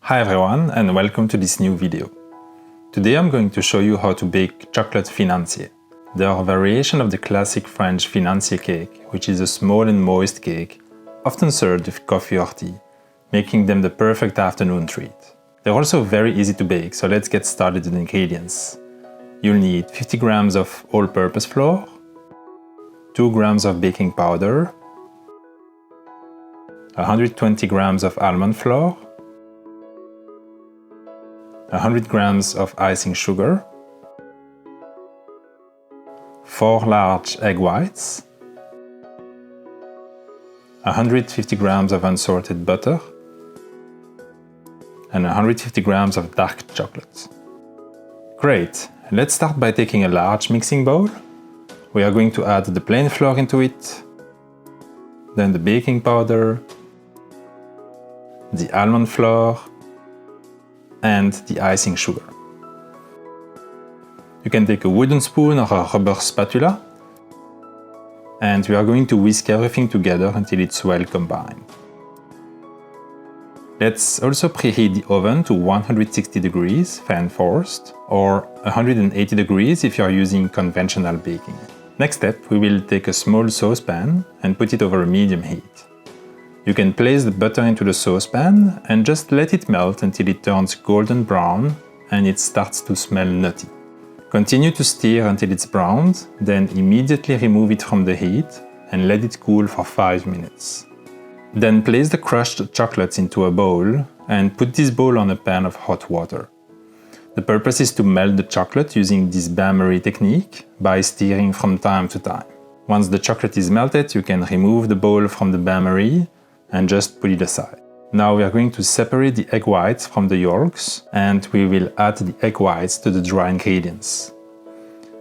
Hi everyone and welcome to this new video. Today I'm going to show you how to bake chocolate financier. They are a variation of the classic French financier cake, which is a small and moist cake, often served with coffee or tea, making them the perfect afternoon treat. They're also very easy to bake, so let's get started with the ingredients. You'll need 50 grams of all-purpose flour, 2 grams of baking powder, 120 grams of almond flour, 100 grams of icing sugar, 4 large egg whites, 150 grams of unsalted butter, and 150 grams of dark chocolate. Great! Let's start by taking a large mixing bowl. We are going to add the plain flour into it, then the baking powder, the almond flour, and the icing sugar. You can take a wooden spoon or a rubber spatula, and we are going to whisk everything together until it's well combined. Let's also preheat the oven to 160 degrees, fan forced, or 180 degrees if you are using conventional baking. Next step, we will take a small saucepan and put it over a medium heat. You can place the butter into the saucepan and just let it melt until it turns golden brown and it starts to smell nutty. Continue to stir until it's browned, then immediately remove it from the heat and let it cool for 5 minutes. Then place the crushed chocolates into a bowl and put this bowl on a pan of hot water. The purpose is to melt the chocolate using this bain-marie technique by stirring from time to time. Once the chocolate is melted, you can remove the bowl from the bain-marie and just put it aside. Now we are going to separate the egg whites from the yolks, and we will add the egg whites to the dry ingredients.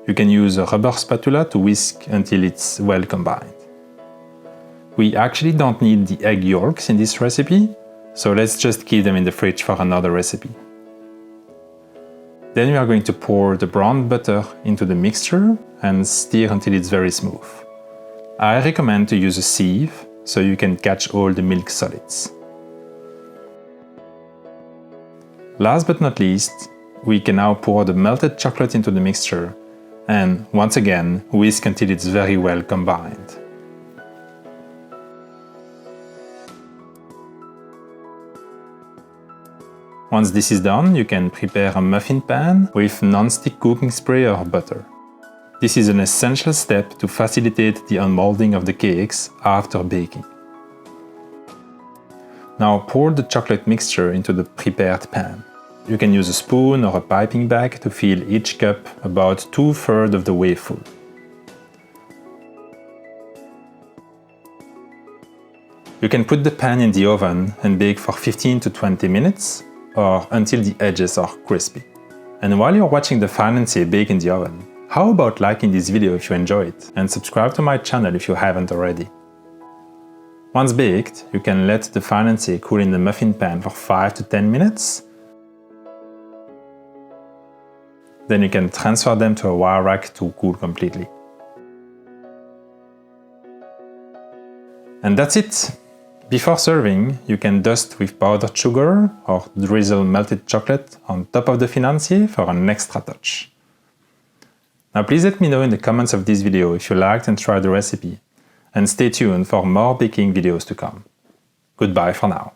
You can use a rubber spatula to whisk until it's well combined. We actually don't need the egg yolks in this recipe, so let's just keep them in the fridge for another recipe. Then we are going to pour the browned butter into the mixture and stir until it's very smooth. I recommend to use a sieve, so you can catch all the milk solids. Last but not least, we can now pour the melted chocolate into the mixture and, once again, whisk until it's very well combined. Once this is done, you can prepare a muffin pan with non-stick cooking spray or butter. This is an essential step to facilitate the unmolding of the cakes after baking. Now pour the chocolate mixture into the prepared pan. You can use a spoon or a piping bag to fill each cup about 2/3 of the way full. You can put the pan in the oven and bake for 15 to 20 minutes or until the edges are crispy. And while you're watching the financier bake in the oven, how about liking this video if you enjoy it and subscribe to my channel if you haven't already. Once baked, you can let the financier cool in the muffin pan for 5 to 10 minutes. Then you can transfer them to a wire rack to cool completely. And that's it! Before serving, you can dust with powdered sugar or drizzle melted chocolate on top of the financier for an extra touch. Now please let me know in the comments of this video if you liked and tried the recipe, and stay tuned for more baking videos to come. Goodbye for now.